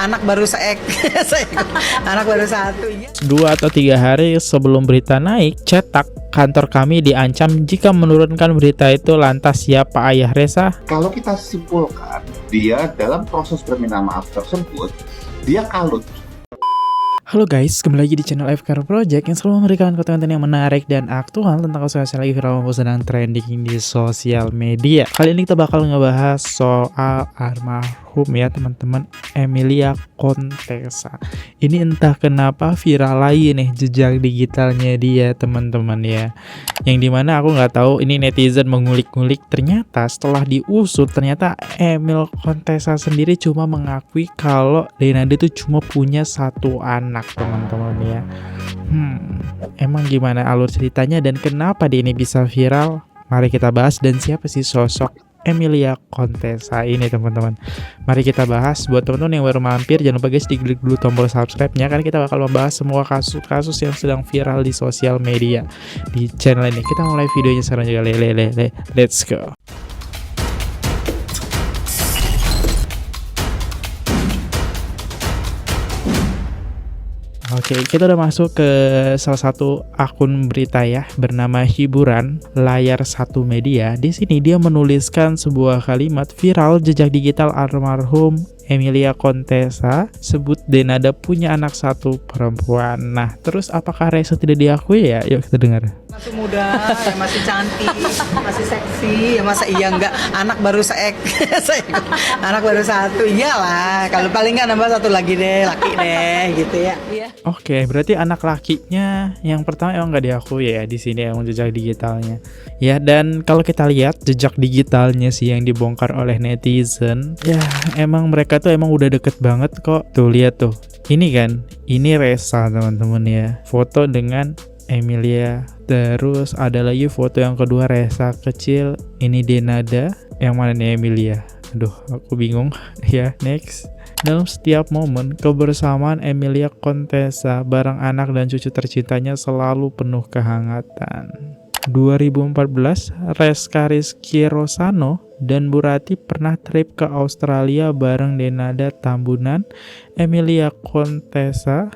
anak baru anak baru satu. 2 atau 3 hari sebelum berita naik, cetak kantor kami diancam jika menurunkan berita itu. Lantas siapa ayah Reza? Kalau kita simpulkan, dia dalam proses permintaan maaf tersebut, dia kalut. Halo guys, kembali lagi di channel FKR Project yang selalu memberikan konten yang menarik dan aktual tentang kasus lagi viral maupun sedang trending di sosial media. Kali ini kita bakal ngebahas soal almarhum ya teman-teman, Emilia Contessa. Ini entah kenapa viral lagi nih jejak digitalnya dia teman-teman ya. Yang dimana aku nggak tahu ini netizen mengulik-ngulik, ternyata setelah diusut ternyata Emil Contessa sendiri cuma mengakui kalau Denada itu cuma punya satu anak teman-teman ya. Emang gimana alur ceritanya dan kenapa dia ini bisa viral? Mari kita bahas. Dan siapa sih sosok Emilia Contessa ini teman-teman? Mari kita bahas. Buat teman-teman yang baru mampir, jangan lupa guys diklik dulu tombol subscribe-nya, karena kita bakal membahas semua kasus-kasus yang sedang viral di sosial media di channel ini. Kita mulai videonya sekarang juga. Let's go. Oke, kita udah masuk ke salah satu akun berita ya, bernama Hiburan Layar Satu Media. Di sini dia menuliskan sebuah kalimat viral jejak digital almarhum Emilia Contessa, sebut Denada punya anak satu perempuan. Nah, terus apakah Reza tidak diakui ya? Yuk kita dengar. Masih muda, ya masih cantik, masih seksi, ya masa iya enggak? Anak baru anak baru satu, iyalah. Kalau paling nggak nambah satu lagi deh, laki deh, gitu ya. Iya. Oke, berarti anak lakinya yang pertama emang nggak diakui ya di sini emang jejak digitalnya. Ya, dan kalau kita lihat jejak digitalnya sih yang dibongkar oleh netizen, ya emang mereka tuh emang udah deket banget kok. Tuh lihat tuh, ini kan, ini Reza teman-teman ya, foto dengan Emilia. Terus ada lagi foto yang kedua Reza kecil, ini Denada, yang mana nih Emilia? Aduh, aku bingung. Ya, next. Dalam setiap momen kebersamaan Emilia Contessa bareng anak dan cucu tercintanya selalu penuh kehangatan. 2014, Reska Rizky Rosano dan Bu Rati pernah trip ke Australia bareng Denada Tambunan, Emilia Contessa.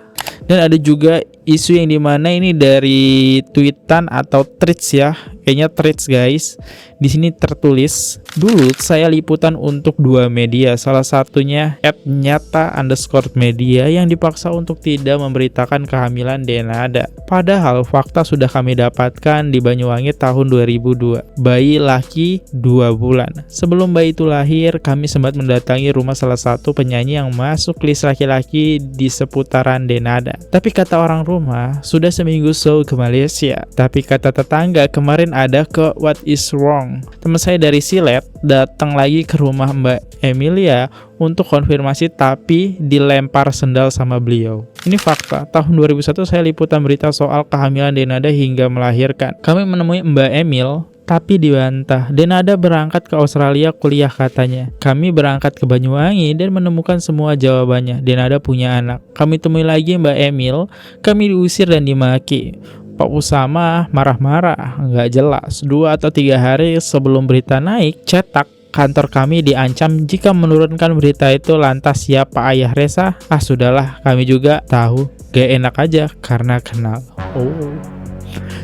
Dan ada juga isu yang dimana ini dari tweetan atau tweets ya, kayaknya tweets guys. Di sini tertulis, dulu saya liputan untuk 2 media, salah satunya @nyata_media yang dipaksa untuk tidak memberitakan kehamilan Denada. Padahal fakta sudah kami dapatkan di Banyuwangi tahun 2002, bayi laki 2 bulan. Sebelum bayi itu lahir, kami sempat mendatangi rumah salah satu penyanyi yang masuk list laki-laki di seputaran Denada. Tapi kata orang rumah, sudah seminggu show ke Malaysia. Tapi kata tetangga, kemarin ada ke What Is Wrong. Teman saya dari Silet datang lagi ke rumah Mbak Emilia untuk konfirmasi, tapi dilempar sendal sama beliau. Ini fakta. Tahun 2001 saya liputan berita soal kehamilan Denada hingga melahirkan. Kami menemui Mbak Emil, tapi dibantah. Denada berangkat ke Australia kuliah katanya. Kami berangkat ke Banyuwangi dan menemukan semua jawabannya. Denada punya anak. Kami temui lagi Mbak Emil, kami diusir dan dimaki. Pak Usama marah-marah, nggak jelas. 2 atau 3 hari sebelum berita naik, cetak kantor kami diancam jika menurunkan berita itu. Lantas siapa ayah Reza? Sudahlah, kami juga tahu. Gak enak aja karena kenal.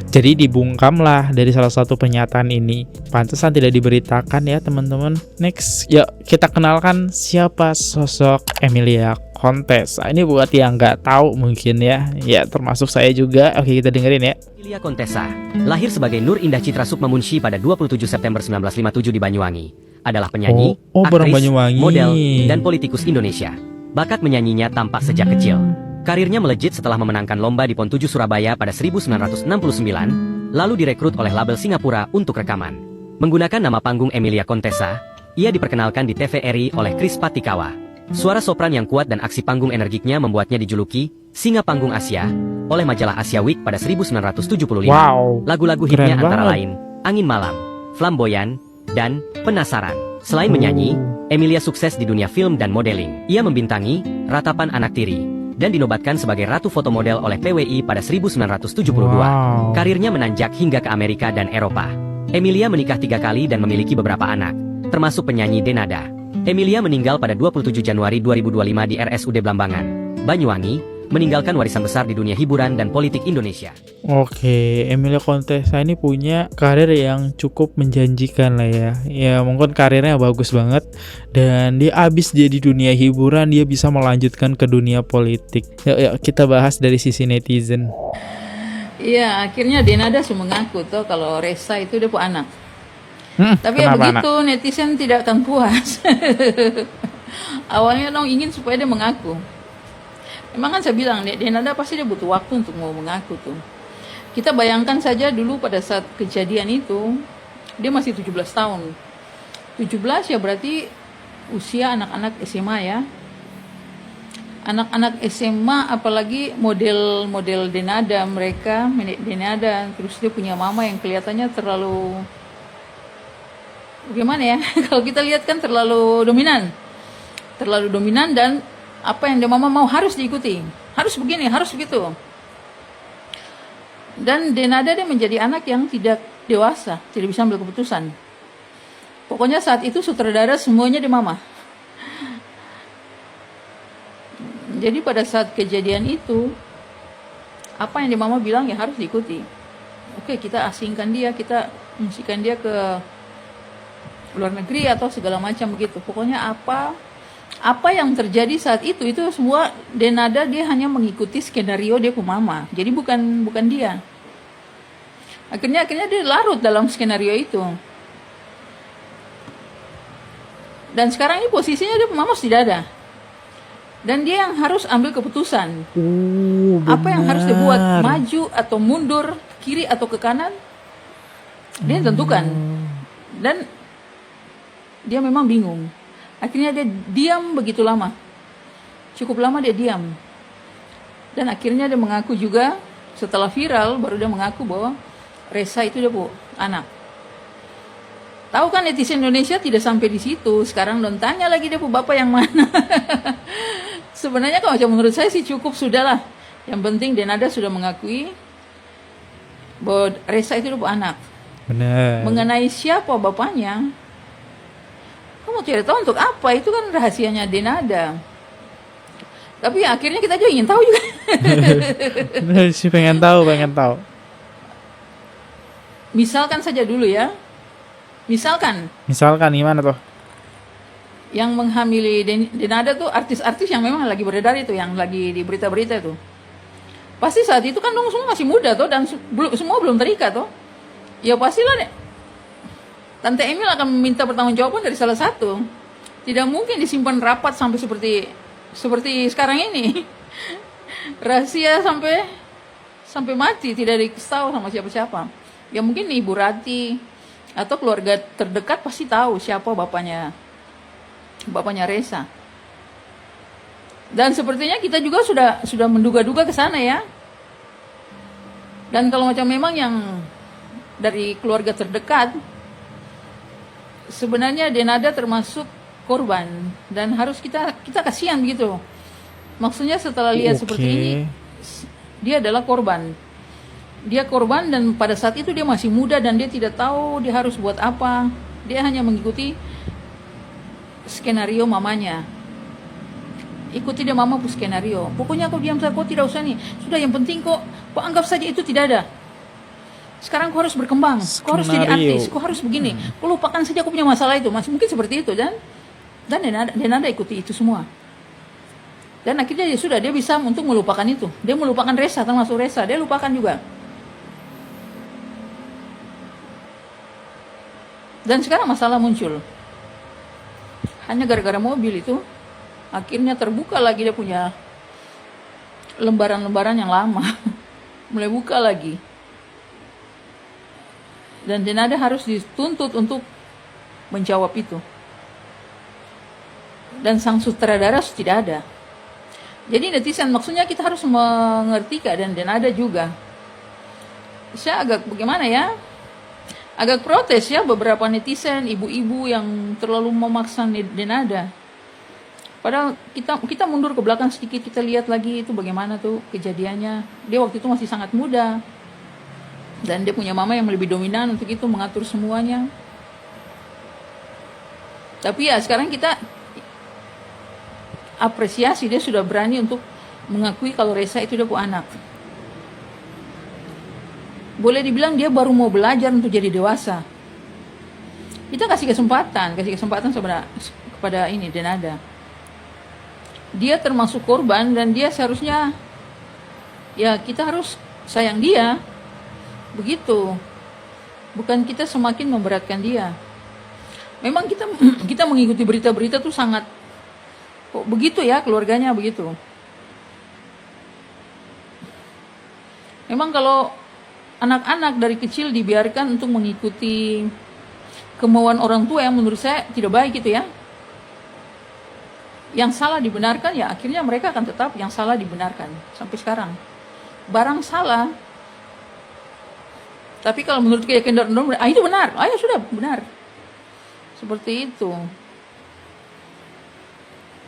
Jadi dibungkam lah dari salah satu pernyataan ini. Pantesan tidak diberitakan ya teman-teman. Next, yuk kita kenalkan siapa sosok Emilia Contessa. Ini buat yang nggak tahu mungkin ya. Ya termasuk saya juga. Oke, kita dengerin ya. Emilia Contessa lahir sebagai Nur Indah Citra Sukma Munshi pada 27 September 1957 di Banyuwangi. Adalah penyanyi, aktris, Banyuwangi, model, dan politikus Indonesia. Bakat menyanyinya tampak sejak kecil. Karirnya melejit setelah memenangkan lomba di PON 7 Surabaya pada 1969, lalu direkrut oleh label Singapura untuk rekaman. Menggunakan nama panggung Emilia Contessa, ia diperkenalkan di TVRI oleh Chris Patikawa. Suara sopran yang kuat dan aksi panggung energiknya membuatnya dijuluki Singa Panggung Asia oleh majalah Asia Week pada 1975. Wow, lagu-lagu hitnya antara lain Angin Malam, Flamboyan, dan Penasaran. Selain menyanyi, Emilia sukses di dunia film dan modeling. Ia membintangi Ratapan Anak Tiri dan dinobatkan sebagai Ratu Foto Model oleh PWI pada 1972. Karirnya menanjak hingga ke Amerika dan Eropa. Emilia menikah 3 kali dan memiliki beberapa anak, termasuk penyanyi Denada. Emilia meninggal pada 27 Januari 2025 di RSUD Blambangan, Banyuwangi, meninggalkan warisan besar di dunia hiburan dan politik Indonesia. Oke, Emilia Contessa ini punya karir yang cukup menjanjikan lah ya. Ya mungkin karirnya bagus banget. Dan dia abis dia di dunia hiburan, dia bisa melanjutkan ke dunia politik. Yuk kita bahas dari sisi netizen. Iya, akhirnya Denada mengaku tuh kalau Resa itu dia punya anak. Tapi ya kenapa begitu, netizen tidak akan puas. Awalnya dong ingin supaya dia mengaku. Emang kan saya bilang, Denada pasti dia butuh waktu untuk mau mengaku tuh. Kita bayangkan saja dulu pada saat kejadian itu, dia masih 17 tahun. 17 ya berarti usia anak-anak SMA ya. Anak-anak SMA apalagi model Denada, Denada, terus dia punya mama yang kelihatannya terlalu gimana ya? Kalau kita lihat kan terlalu dominan dan apa yang dia mama mau harus diikuti, harus begini, harus begitu. Dan Denada dia menjadi anak yang tidak dewasa, tidak bisa ambil keputusan. Pokoknya saat itu sutradara semuanya di mama. Jadi pada saat kejadian itu, apa yang di mama bilang ya harus diikuti. Oke, kita asingkan dia, kita musikan dia ke luar negeri atau segala macam begitu. Pokoknya apa yang terjadi saat itu semua Denada dia hanya mengikuti skenario dia ke mama. Jadi bukan dia. Akhirnya dia larut dalam skenario itu. Dan sekarang ini posisinya dia mama tidak ada. Dan dia yang harus ambil keputusan. Apa yang harus dibuat, maju atau mundur, kiri atau ke kanan, dia tentukan. Dan dia memang bingung. Akhirnya dia diam begitu lama. Cukup lama dia diam. Dan akhirnya dia mengaku juga, setelah viral, baru dia mengaku bahwa Resa itu dia anak. Tahu kan netizen Indonesia tidak sampai di situ. Sekarang don tanya lagi dia bapak yang mana. Sebenarnya kalau menurut saya sih cukup sudahlah. Yang penting Denada sudah mengakui bahwa Resa itu dia anak. Benar. Mengenai siapa bapaknya, kamu tidak tahu untuk apa, itu kan rahasianya Denada. Tapi ya, akhirnya kita juga ingin tahu juga. sih pengen tahu. Misalkan saja dulu ya. Misalkan Gimana tuh? yang menghamili Denada tuh artis-artis yang memang lagi beredar itu, yang lagi di berita-berita itu. Pasti saat itu kan dong semua masih muda tuh dan semua belum terikat tuh. Ya pastilah deh. Tante Emil akan meminta pertanggungjawaban dari salah satu. Tidak mungkin disimpan rapat sampai seperti sekarang ini. Rahasia sampai mati, tidak diketahui sama siapa-siapa. Ya mungkin Ibu Rati atau keluarga terdekat pasti tahu siapa bapaknya Resa. Dan sepertinya kita juga sudah menduga-duga ke sana ya. Dan kalau macam memang yang dari keluarga terdekat, sebenarnya Denada termasuk korban dan harus kita kasihan begitu. Maksudnya setelah lihat seperti ini, dia adalah korban. Dia korban dan pada saat itu dia masih muda dan dia tidak tahu dia harus buat apa. Dia hanya mengikuti skenario mamanya. Ikuti dia mama pun skenario. Pokoknya kau diam saja, kau tidak usah nih. Sudah yang penting kau anggap saja itu tidak ada. Sekarang kau harus berkembang, kau harus jadi artis, kau harus begini. Kau lupakan saja kau punya masalah itu, masih mungkin seperti itu dan Denada ikuti itu semua. Dan akhirnya dia bisa untuk melupakan itu. Dia melupakan Resa, termasuk Resa, dia lupakan juga. Dan sekarang masalah muncul. Hanya gara-gara mobil itu, akhirnya terbuka lagi dia punya lembaran-lembaran yang lama. Mulai buka lagi. Dan Denada harus dituntut untuk menjawab itu. Dan sang sutradara tidak ada. Jadi netizen maksudnya kita harus mengerti keadaan Denada juga. Saya agak bagaimana ya? Agak protes ya beberapa netizen, ibu-ibu yang terlalu memaksa Denada. Padahal kita mundur ke belakang sedikit, kita lihat lagi itu bagaimana tuh kejadiannya. Dia waktu itu masih sangat muda. Dan dia punya mama yang lebih dominan untuk itu mengatur semuanya. Tapi ya sekarang kita apresiasi, dia sudah berani untuk mengakui kalau Reza itu dia punya anak. Boleh dibilang dia baru mau belajar untuk jadi dewasa. Kita kasih kesempatan kepada ini Denada. Dia termasuk korban dan dia seharusnya, ya kita harus sayang dia. Begitu. Bukan kita semakin memberatkan dia. Memang kita mengikuti berita-berita tuh sangat, kok begitu ya keluarganya begitu. Memang kalau anak-anak dari kecil dibiarkan untuk mengikuti kemauan orang tua yang menurut saya tidak baik gitu ya. Yang salah dibenarkan, ya akhirnya mereka akan tetap yang salah dibenarkan sampai sekarang. Barang salah, tapi kalau menurut keyakinan orang, itu benar, ya sudah benar. Seperti itu.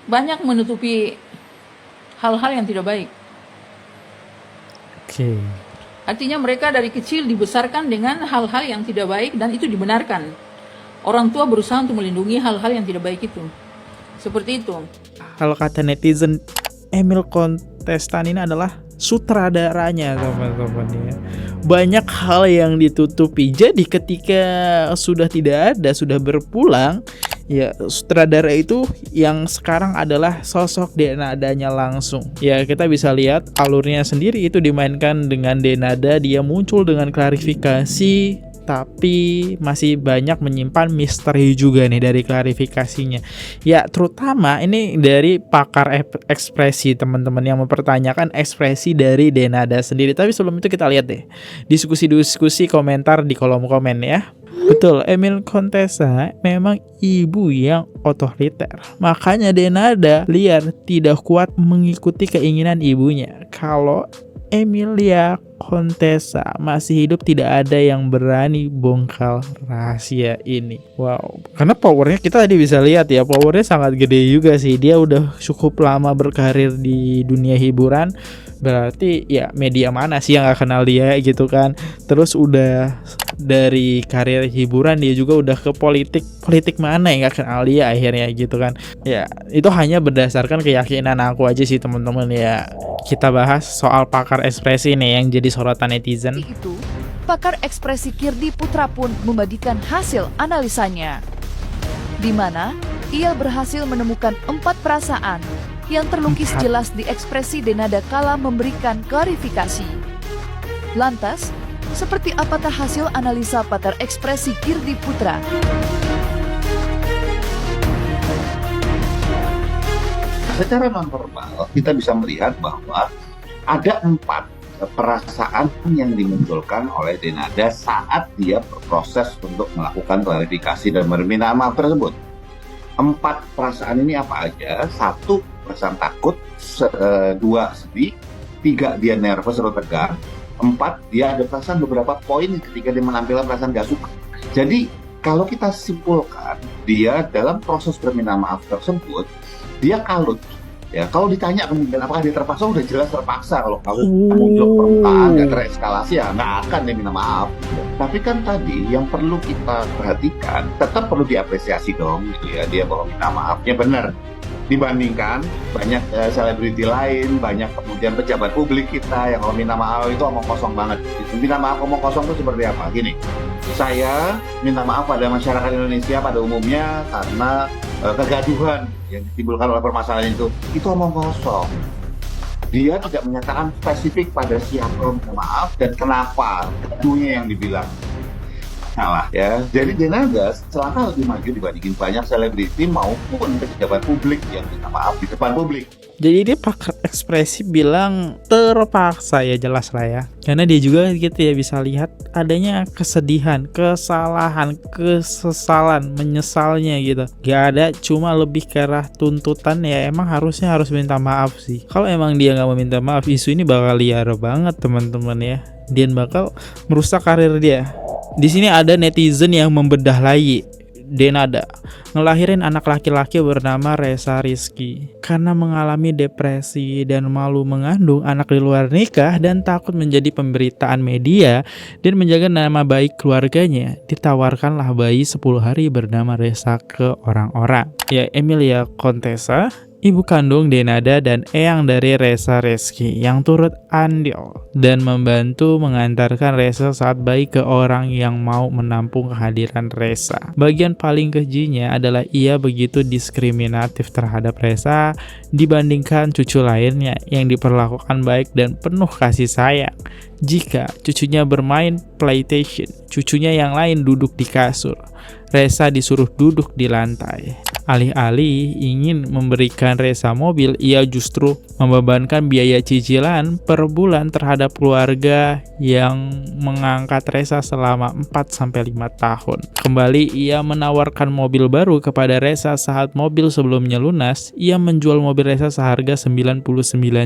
Banyak menutupi hal-hal yang tidak baik. Oke. Artinya mereka dari kecil dibesarkan dengan hal-hal yang tidak baik dan itu dibenarkan. Orang tua berusaha untuk melindungi hal-hal yang tidak baik itu. Seperti itu. Kalau kata netizen, Emil Kontestan ini adalah sutradaranya teman-teman ya. Banyak hal yang ditutupi. Jadi ketika sudah tidak ada, sudah berpulang, ya sutradara itu yang sekarang adalah sosok Denadanya langsung. Ya kita bisa lihat alurnya sendiri itu dimainkan dengan Denada, dia muncul dengan klarifikasi, tapi masih banyak menyimpan misteri juga nih dari klarifikasinya. Ya terutama ini dari pakar ekspresi teman-teman yang mempertanyakan ekspresi dari Denada sendiri. Tapi sebelum itu kita lihat deh diskusi-diskusi komentar di kolom komen ya. Betul, Emil Kontesa memang ibu yang otoriter. Makanya Denada liar tidak kuat mengikuti keinginan ibunya. Kalau Emilia Kontesa masih hidup, tidak ada yang berani bongkar rahasia ini. Wow, karena powernya kita tadi bisa lihat ya, powernya sangat gede juga sih. Dia udah cukup lama berkarir di dunia hiburan. Berarti ya media mana sih yang gak kenal dia gitu kan. Terus udah dari karir hiburan dia juga udah ke politik mana yang gak kenal dia akhirnya gitu kan. Ya itu hanya berdasarkan keyakinan aku aja sih teman-teman ya. Kita bahas soal pakar ekspresi nih yang jadi sorotan netizen. Itu, pakar ekspresi Kirdi Putra pun membagikan hasil analisanya, di mana ia berhasil menemukan 4 perasaan yang terlukis jelas di ekspresi Denada kala memberikan klarifikasi. Lantas, seperti apakah hasil analisa pakar ekspresi Kirdi Putra? Secara nonverbal kita bisa melihat bahwa ada 4 perasaan yang dimunculkan oleh Denada saat dia berproses untuk melakukan klarifikasi dan meminta maaf tersebut. 4 perasaan ini apa aja? 1, perasaan takut, 2, sedih, 3, dia nervous atau tegang, 4, dia ada perasaan beberapa poin ketika dia menampilkan perasaan gak suka. Jadi kalau kita simpulkan, dia dalam proses permintaan maaf tersebut dia kalut. Ya, kalau ditanya kemudian apakah dia terpaksa, udah jelas terpaksa. Kalau muncul permintaan nggak tereskalasi ya nggak akan dia minta maaf. Tapi kan tadi yang perlu kita perhatikan, tetap perlu diapresiasi dong gitu ya, dia bahwa minta maafnya benar. Dibandingkan banyak selebriti lain, banyak kemudian pejabat publik kita yang kalau minta maaf itu omong kosong banget. Minta maaf omong kosong itu seperti apa? Gini, saya minta maaf pada masyarakat Indonesia pada umumnya karena kegaduhan yang ditimbulkan oleh permasalahan itu omong kosong. Dia tidak menyatakan spesifik pada siapa minta maaf dan kenapa, keduanya yang dibilang salah ya. Jadi Denada selangkah lebih maju dibandingin banyak selebriti maupun pejabat publik yang minta maaf di depan publik. Jadi dia pakar ekspresi bilang terpaksa ya, jelas lah ya. Karena dia juga gitu ya bisa lihat adanya kesedihan, kesalahan, kesesalan, menyesalnya gitu. Gak ada, cuma lebih ke arah tuntutan ya, emang harusnya harus minta maaf sih. Kalau emang dia gak mau minta maaf, isu ini bakal liar banget teman-teman ya. Dia bakal merusak karir dia. Di sini ada netizen yang membedah lagi Denada ngelahirin anak laki-laki bernama Reza Rizky karena mengalami depresi dan malu mengandung anak di luar nikah dan takut menjadi pemberitaan media dan menjaga nama baik keluarganya. Ditawarkanlah bayi 10 hari bernama Reza ke orang-orang. Ya, Emilia Kontesa ibu kandung Denada dan eyang dari Reza Reski yang turut andil dan membantu mengantarkan Reza saat bayi ke orang yang mau menampung kehadiran Reza. Bagian paling kejinya adalah ia begitu diskriminatif terhadap Reza dibandingkan cucu lainnya yang diperlakukan baik dan penuh kasih sayang. Jika cucunya bermain PlayStation, cucunya yang lain duduk di kasur. Reza disuruh duduk di lantai. Alih-alih ingin memberikan Reza mobil, ia justru membebankan biaya cicilan per bulan terhadap keluarga yang mengangkat Reza selama 4-5 tahun. Kembali ia menawarkan mobil baru kepada Reza saat mobil sebelumnya lunas. Ia menjual mobil Reza seharga 99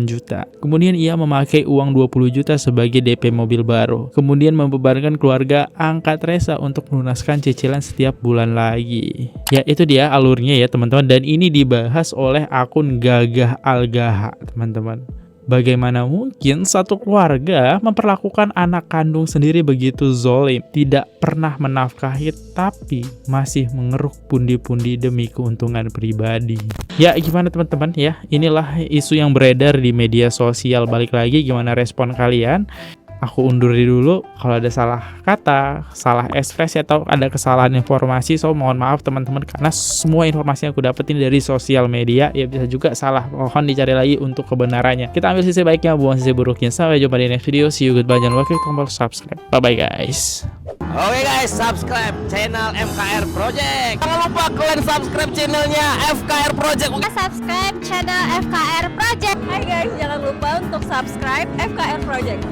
juta. Kemudian ia memakai uang 20 juta sebagai DP mobil baru. Kemudian membebankan keluarga angkat Reza untuk melunaskan cicilan setiap bulan lagi. Ya, itu dia alurnya ya teman-teman, dan ini dibahas oleh akun Gagah Algaha teman-teman. Bagaimana mungkin satu keluarga memperlakukan anak kandung sendiri begitu zolim, tidak pernah menafkahi tapi masih mengeruk pundi-pundi demi keuntungan pribadi. Ya gimana teman-teman ya, inilah isu yang beredar di media sosial. Balik lagi, gimana respon kalian? Aku undur dulu, kalau ada salah kata, salah ekspresi atau ada kesalahan informasi, so mohon maaf teman-teman, karena semua informasi yang aku dapetin dari sosial media ya bisa juga salah, mohon dicari lagi untuk kebenarannya. Kita ambil sisi baiknya, buang sisi buruknya. Sampai jumpa di next video, see you, goodbye, jangan lupa klik tombol subscribe. Bye bye guys. Oke guys, subscribe channel FKR Project. Jangan lupa kalian subscribe channelnya FKR Project. Subscribe channel FKR Project. Hai guys, jangan lupa untuk subscribe FKR Project.